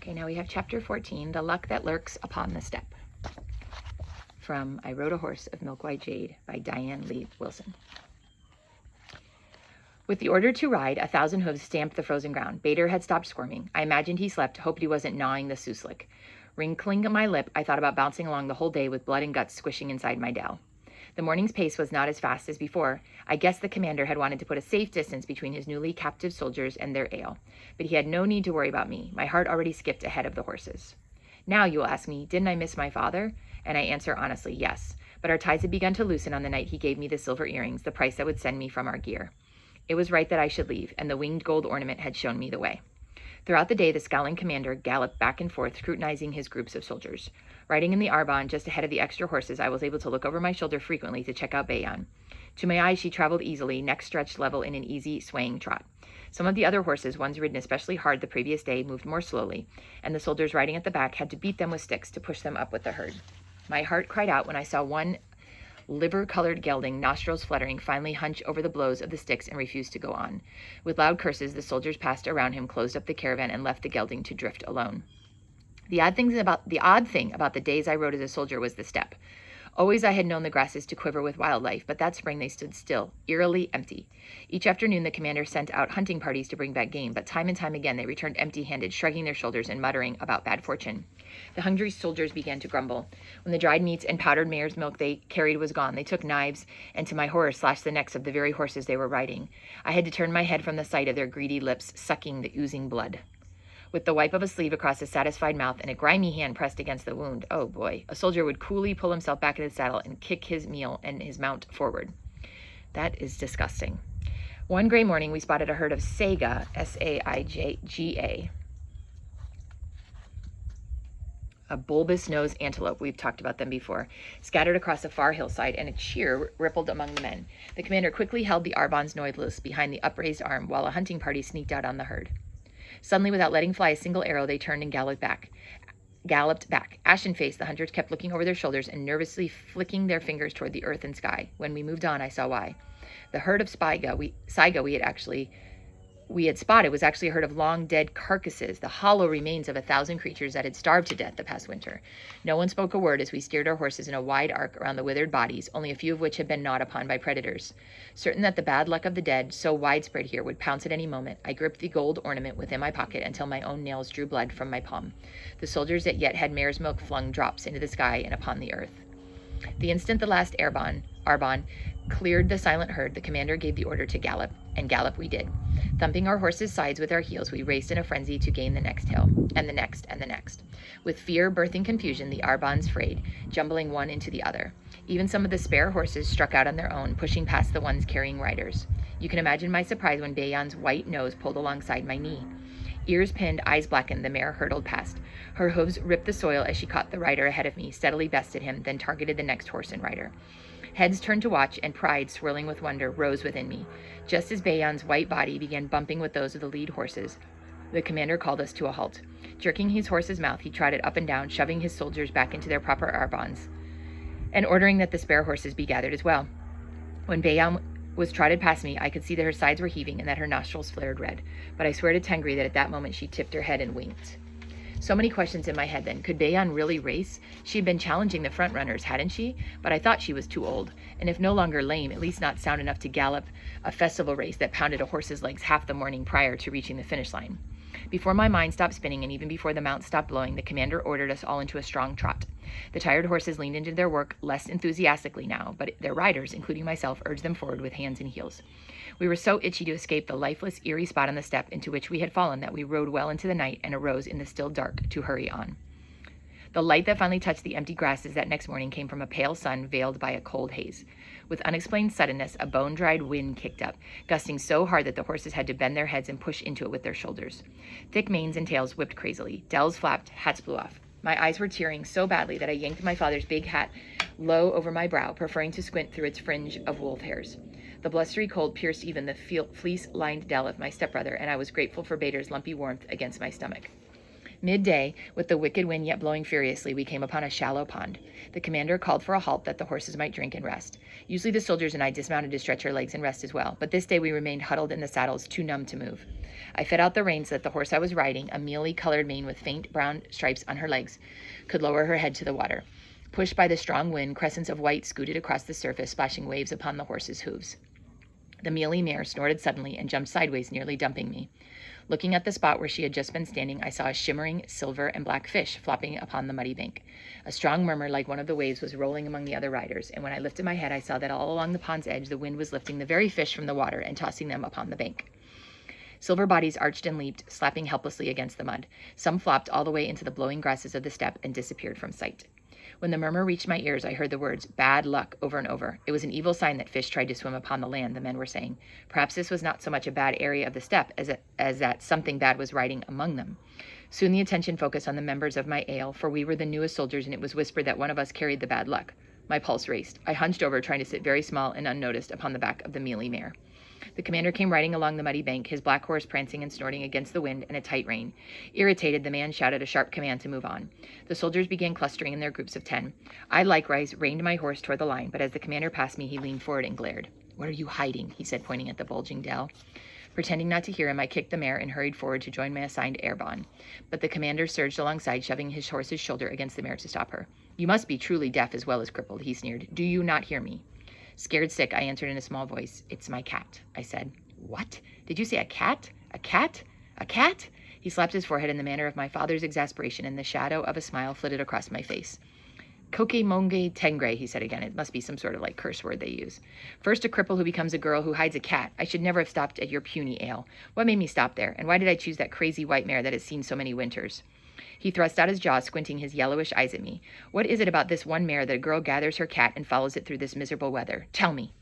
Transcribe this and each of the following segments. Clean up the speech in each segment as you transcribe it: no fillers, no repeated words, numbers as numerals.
Okay, now we have chapter 14, The Luck That Lurks Upon the Step, from I Rode a Horse of Milk-White Jade by Diane Lee Wilson. With the order to ride, 1,000 hooves stamped the frozen ground. Bader had stopped squirming. I imagined he slept, hoped he wasn't gnawing the suslik. Wrinkling my lip, I thought about bouncing along the whole day with blood and guts squishing inside my dell. The morning's pace was not as fast as before. I guessed the commander had wanted to put a safe distance between his newly captive soldiers and their ale. But he had no need to worry about me. My heart already skipped ahead of the horses. Now, you will ask me, didn't I miss my father? And I answer honestly, yes. But our ties had begun to loosen on the night he gave me the silver earrings, the price that would send me from our gear. It was right that I should leave, and the winged gold ornament had shown me the way. Throughout the day, the scowling commander galloped back and forth, scrutinizing his groups of soldiers. Riding in the Arbonne, just ahead of the extra horses, I was able to look over my shoulder frequently to check out Bayan. To my eyes, she traveled easily, neck stretched level in an easy, swaying trot. Some of the other horses, ones ridden especially hard the previous day, moved more slowly, and the soldiers riding at the back had to beat them with sticks to push them up with the herd. My heart cried out when I saw one liver-colored gelding, nostrils fluttering, finally hunch over the blows of the sticks and refuse to go on. With loud curses, the soldiers passed around him, closed up the caravan, and left the gelding to drift alone. The odd thing about the days I rode as a soldier was the steppe. Always I had known the grasses to quiver with wildlife, but that spring they stood still, eerily empty. Each afternoon the commander sent out hunting parties to bring back game, but time and time again they returned empty-handed, shrugging their shoulders and muttering about bad fortune. The hungry soldiers began to grumble. When the dried meats and powdered mare's milk they carried was gone, they took knives and to my horror slashed the necks of the very horses they were riding. I had to turn my head from the sight of their greedy lips sucking the oozing blood. With the wipe of a sleeve across a satisfied mouth and a grimy hand pressed against the wound, oh boy, a soldier would coolly pull himself back in his saddle and kick his meal and his mount forward. That is disgusting. One gray morning, we spotted a herd of saiga, S-A-I-G-A, a bulbous-nosed antelope, we've talked about them before, scattered across a far hillside, and a cheer rippled among the men. The commander quickly held the Arbonne's noiseless behind the upraised arm while a hunting party sneaked out on the herd. Suddenly, without letting fly a single arrow, they turned and galloped back. Ashen-faced, the hunters kept looking over their shoulders and nervously flicking their fingers toward the earth and sky. When we moved on, I saw why. The herd of saiga we had spotted was actually a herd of long dead carcasses, the hollow remains of 1,000 creatures that had starved to death the past winter. No one spoke a word as we steered our horses in a wide arc around the withered bodies, only a few of which had been gnawed upon by predators. Certain that the bad luck of the dead, so widespread here, would pounce at any moment, I gripped the gold ornament within my pocket until my own nails drew blood from my palm. The soldiers that yet had mare's milk flung drops into the sky and upon the earth. The instant the last Arbonne cleared the silent herd, the commander gave the order to gallop, and gallop we did. Thumping our horses' sides with our heels, we raced in a frenzy to gain the next hill, and the next, and the next. With fear birthing confusion, the Arbonnes frayed, jumbling one into the other. Even some of the spare horses struck out on their own, pushing past the ones carrying riders. You can imagine my surprise when Bayan's white nose pulled alongside my knee. Ears pinned, eyes blackened, the mare hurtled past. Her hooves ripped the soil as she caught the rider ahead of me, steadily bested him, then targeted the next horse and rider. Heads turned to watch, and pride, swirling with wonder, rose within me. Just as Bayan's white body began bumping with those of the lead horses, the commander called us to a halt. Jerking his horse's mouth, he trotted up and down, shoving his soldiers back into their proper Arbonnes, and ordering that the spare horses be gathered as well. When Bayan was trotted past me, I could see that her sides were heaving and that her nostrils flared red. But I swear to Tengri that at that moment she tipped her head and winked. So many questions in my head then. Could Bayan really race? She had been challenging the front runners, hadn't she? But I thought she was too old, and if no longer lame, at least not sound enough to gallop a festival race that pounded a horse's legs half the morning prior to reaching the finish line. Before my mind stopped spinning, and even before the mount stopped blowing, the commander ordered us all into a strong trot. The tired horses leaned into their work less enthusiastically now, but their riders, including myself, urged them forward with hands and heels. We were so itchy to escape the lifeless, eerie spot on the steppe into which we had fallen that we rode well into the night and arose in the still dark to hurry on. The light that finally touched the empty grasses that next morning came from a pale sun veiled by a cold haze. With unexplained suddenness, a bone-dried wind kicked up, gusting so hard that the horses had to bend their heads and push into it with their shoulders. Thick manes and tails whipped crazily. Dells flapped, hats blew off. My eyes were tearing so badly that I yanked my father's big hat low over my brow, preferring to squint through its fringe of wolf hairs. The blustery cold pierced even the fleece-lined dell of my stepbrother, and I was grateful for Bader's lumpy warmth against my stomach. Midday, with the wicked wind yet blowing furiously, we came upon a shallow pond. The commander called for a halt that the horses might drink and rest. Usually the soldiers and I dismounted to stretch our legs and rest as well, but this day we remained huddled in the saddles, too numb to move. I fed out the reins so that the horse I was riding, a mealy-colored mane with faint brown stripes on her legs, could lower her head to the water. Pushed by the strong wind, crescents of white scooted across the surface, splashing waves upon the horse's hooves. The mealy mare snorted suddenly and jumped sideways, nearly dumping me. Looking at the spot where she had just been standing, I saw a shimmering silver and black fish flopping upon the muddy bank. A strong murmur like one of the waves was rolling among the other riders, and when I lifted my head, I saw that all along the pond's edge the wind was lifting the very fish from the water and tossing them upon the bank. Silver bodies arched and leaped, slapping helplessly against the mud. Some flopped all the way into the blowing grasses of the steppe and disappeared from sight. When the murmur reached my ears, I heard the words, "bad luck," over and over. It was an evil sign that fish tried to swim upon the land, the men were saying. Perhaps this was not so much a bad area of the steppe as that something bad was riding among them. Soon the attention focused on the members of my ale, for we were the newest soldiers, and it was whispered that one of us carried the bad luck. My pulse raced. I hunched over, trying to sit very small and unnoticed upon the back of the mealy mare. The commander came riding along the muddy bank, his black horse prancing and snorting against the wind and a tight rein. Irritated, the man shouted a sharp command to move on. The soldiers began clustering in their groups of 10. I likewise reined my horse toward the line, but as the commander passed me, he leaned forward and glared. "What are you hiding?" he said, pointing at the bulging dell. Pretending not to hear him, I kicked the mare and hurried forward to join my assigned airbon. But the commander surged alongside, shoving his horse's shoulder against the mare to stop her. "You must be truly deaf as well as crippled," he sneered. "Do you not hear me?" Scared sick, I answered in a small voice. "It's my cat," I said. "What? Did you say a cat? A cat? A cat?" He slapped his forehead in the manner of my father's exasperation, and the shadow of a smile flitted across my face. "Coque monge tengre," he said again. It must be some sort of curse word they use. "First a cripple who becomes a girl who hides a cat. I should never have stopped at your puny ale. What made me stop there? And why did I choose that crazy white mare that has seen so many winters?" He thrust out his jaw, squinting his yellowish eyes at me. "What is it about this one mare that a girl gathers her cat and follows it through this miserable weather? Tell me."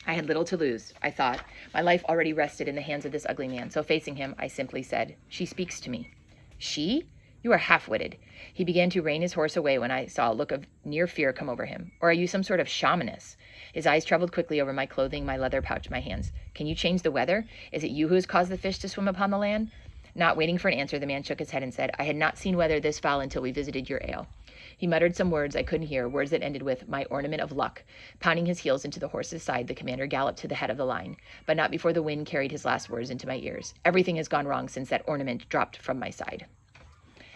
I had little to lose, I thought. My life already rested in the hands of this ugly man, so facing him, I simply said, "She speaks to me." "She? You are half-witted." He began to rein his horse away when I saw a look of near fear come over him. "Or are you some sort of shamaness?" His eyes traveled quickly over my clothing, my leather pouch, my hands. "Can you change the weather? Is it you who has caused the fish to swim upon the land?" Not waiting for an answer, the man shook his head and said, "I had not seen weather this foul until we visited your ale." He muttered some words I couldn't hear, words that ended with "my ornament of luck." Pounding his heels into the horse's side, the commander galloped to the head of the line, but not before the wind carried his last words into my ears. "Everything has gone wrong since that ornament dropped from my side."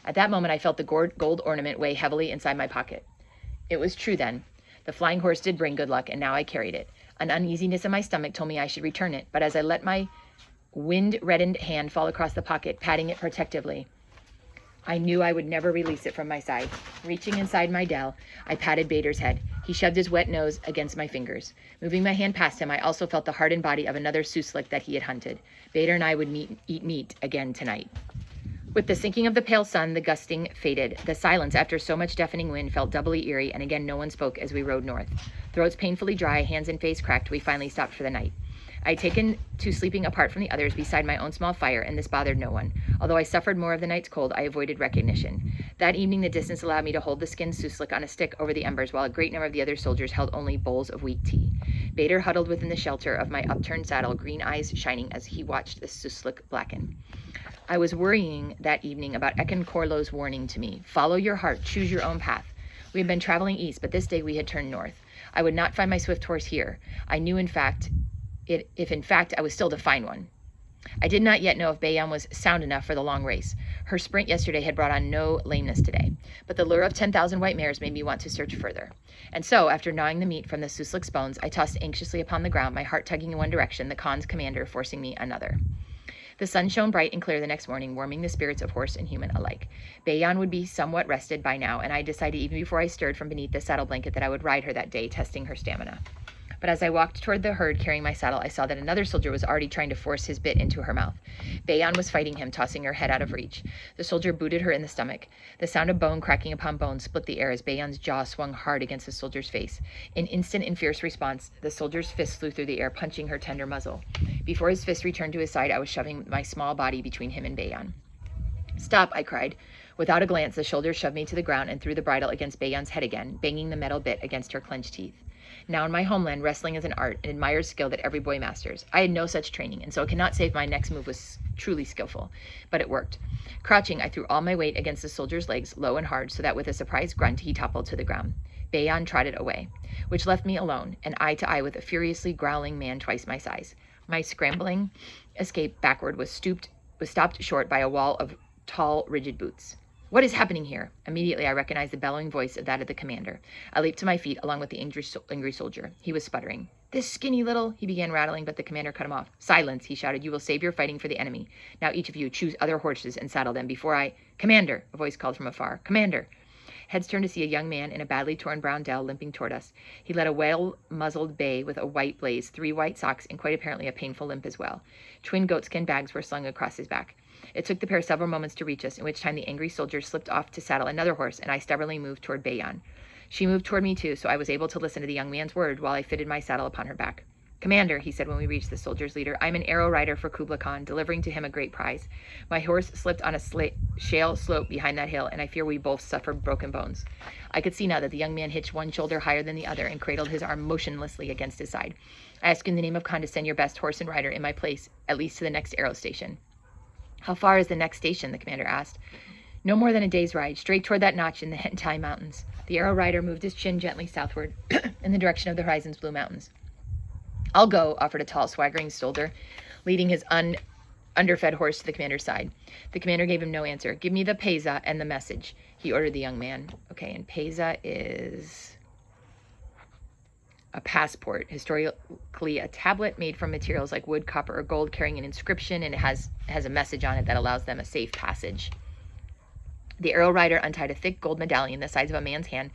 At that moment, I felt the gold ornament weigh heavily inside my pocket. It was true then. The flying horse did bring good luck, and now I carried it. An uneasiness in my stomach told me I should return it, but as I let my wind-reddened hand fall across the pocket, patting it protectively, I knew I would never release it from my side. Reaching inside my dell, I patted Bader's head. He shoved his wet nose against my fingers. Moving my hand past him, I also felt the hardened body of another suslik that he had hunted. Bader and I would eat meat again tonight. With the sinking of the pale sun, the gusting faded. The silence, after so much deafening wind, felt doubly eerie, and again no one spoke as we rode north. Throats painfully dry, hands and face cracked, we finally stopped for the night. I had taken to sleeping apart from the others beside my own small fire, and this bothered no one. Although I suffered more of the night's cold, I avoided recognition. That evening, the distance allowed me to hold the skinned suslik on a stick over the embers, while a great number of the other soldiers held only bowls of weak tea. Bader huddled within the shelter of my upturned saddle, green eyes shining as he watched the suslik blacken. I was worrying that evening about Ekin Corlo's warning to me, "Follow your heart, choose your own path." We had been traveling east, but this day we had turned north. I would not find my swift horse here. I knew, if in fact I was still to find one. I did not yet know if Bayan was sound enough for the long race. Her sprint yesterday had brought on no lameness today, but the lure of 10,000 white mares made me want to search further. And so, after gnawing the meat from the suslik's bones, I tossed anxiously upon the ground, my heart tugging in one direction, the Khan's commander forcing me another. The sun shone bright and clear the next morning, warming the spirits of horse and human alike. Bayan would be somewhat rested by now, and I decided even before I stirred from beneath the saddle blanket that I would ride her that day, testing her stamina. But as I walked toward the herd carrying my saddle, I saw that another soldier was already trying to force his bit into her mouth. Bayan was fighting him, tossing her head out of reach. The soldier booted her in the stomach. The sound of bone cracking upon bone split the air as Bayan's jaw swung hard against the soldier's face. In instant and fierce response, the soldier's fist flew through the air, punching her tender muzzle. Before his fist returned to his side, I was shoving my small body between him and Bayan. "Stop," I cried. Without a glance, the shoulder shoved me to the ground and threw the bridle against Bayan's head again, banging the metal bit against her clenched teeth. Now in my homeland, wrestling is an art, an admired skill that every boy masters. I had no such training, and so I cannot say if my next move was truly skillful, but it worked. Crouching, I threw all my weight against the soldier's legs, low and hard, so that with a surprised grunt, he toppled to the ground. Bayan trotted away, which left me alone, and eye to eye with a furiously growling man twice my size. My scrambling escape backward was stopped short by a wall of tall, rigid boots. What is happening here? Immediately, I recognized the bellowing voice of that of the commander. I leaped to my feet along with the angry soldier. He was sputtering. This skinny little, he began rattling, but the commander cut him off. Silence, he shouted. You will save your fighting for the enemy. Now each of you choose other horses and saddle them before I... Commander, a voice called from afar. Commander. Heads turned to see a young man in a badly torn brown dell limping toward us. He led a well-muzzled bay with a white blaze, 3 white socks, and quite apparently a painful limp as well. Twin goatskin bags were slung across his back. It took the pair several moments to reach us, in which time the angry soldier slipped off to saddle another horse, and I stubbornly moved toward Bayan. She moved toward me too, so I was able to listen to the young man's word while I fitted my saddle upon her back. Commander, he said when we reached the soldier's leader, I'm an arrow rider for Kublai Khan, delivering to him a great prize. My horse slipped on a shale slope behind that hill, and I fear we both suffered broken bones. I could see now that the young man hitched one shoulder higher than the other and cradled his arm motionlessly against his side. I ask you in the name of Khan to send your best horse and rider in my place, at least to the next arrow station. How far is the next station? The commander asked. No more than a day's ride, straight toward that notch in the Hentai Mountains. The arrow rider moved his chin gently southward in the direction of the horizon's blue mountains. I'll go, offered a tall, swaggering soldier, leading his underfed horse to the commander's side. The commander gave him no answer. Give me the peza and the message, he ordered the young man. Okay, and peza is a passport, historically a tablet made from materials like wood, copper, or gold, carrying an inscription, and it has a message on it that allows them a safe passage. The arrow rider untied a thick gold medallion the size of a man's hand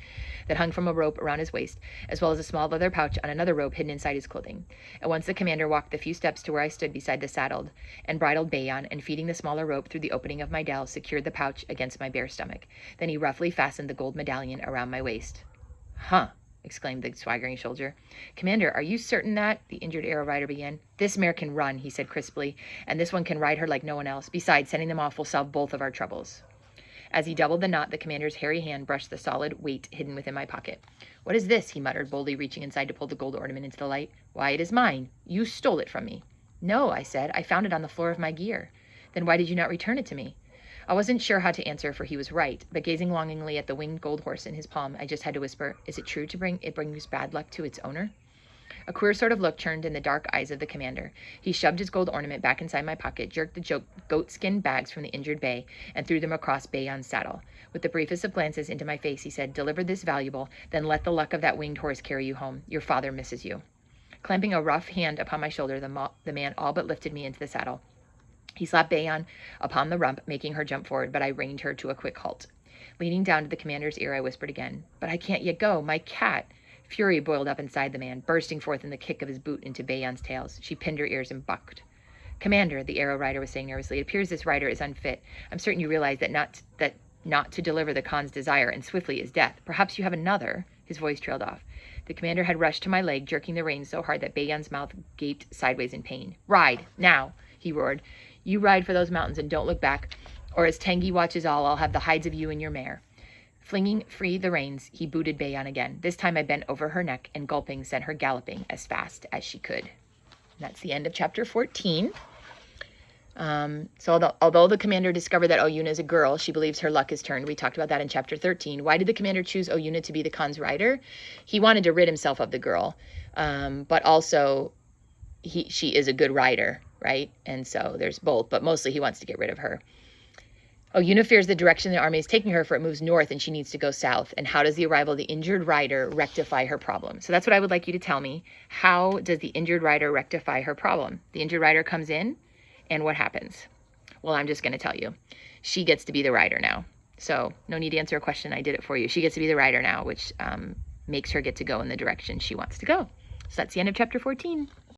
that hung from a rope around his waist, as well as a small leather pouch on another rope hidden inside his clothing. At once the commander walked the few steps to where I stood beside the saddled and bridled Bayan, and feeding the smaller rope through the opening of my dell, secured the pouch against my bare stomach. Then he roughly fastened the gold medallion around my waist. Huh, exclaimed the swaggering soldier. Commander, are you certain that? The injured arrow rider began. This mare can run, he said crisply, and this one can ride her like no one else. Besides, sending them off will solve both of our troubles. As he doubled the knot, the commander's hairy hand brushed the solid weight hidden within my pocket. What is this? He muttered, boldly reaching inside to pull the gold ornament into the light. Why, it is mine. You stole it from me. No, I said. I found it on the floor of my gear. Then why did you not return it to me? I wasn't sure how to answer, for he was right, but gazing longingly at the winged gold horse in his palm, I just had to whisper, is it true it brings bad luck to its owner? A queer sort of look turned in the dark eyes of the commander. He shoved his gold ornament back inside my pocket, jerked the goatskin bags from the injured bay, and threw them across Bayan's saddle. With the briefest of glances into my face, he said, deliver this valuable, then let the luck of that winged horse carry you home. Your father misses you. Clamping a rough hand upon my shoulder, the man all but lifted me into the saddle. He slapped Bayan upon the rump, making her jump forward, but I reined her to a quick halt. Leaning down to the commander's ear, I whispered again, but I can't yet go. My cat. Fury boiled up inside the man, bursting forth in the kick of his boot into Bayan's tails. She pinned her ears and bucked. Commander, the arrow rider was saying nervously, it appears this rider is unfit. I'm certain you realize that not to deliver the Khan's desire, and swiftly, is death. Perhaps you have another. His voice trailed off. The commander had rushed to my leg, jerking the reins so hard that Bayan's mouth gaped sideways in pain. Ride, now, he roared. You ride for those mountains and don't look back, or as Tengi watches all, I'll have the hides of you and your mare. Flinging free the reins, he booted Bayan again. This time I bent over her neck and, gulping, sent her galloping as fast as she could. And that's the end of chapter 14. So although the commander discovered that Oyuna is a girl, she believes her luck is turned. We talked about that in chapter 13. Why did the commander choose Oyuna to be the Khan's rider? He wanted to rid himself of the girl, but also she is a good rider, right? And so there's both, but mostly he wants to get rid of her. Oyuna fears the direction the army is taking her, for it moves north and she needs to go south. And how does the arrival of the injured rider rectify her problem? So that's what I would like you to tell me. How does the injured rider rectify her problem? The injured rider comes in, and what happens? Well, I'm just going to tell you. She gets to be the rider now. So no need to answer a question. I did it for you. She gets to be the rider now, which makes her get to go in the direction she wants to go. So that's the end of chapter 14.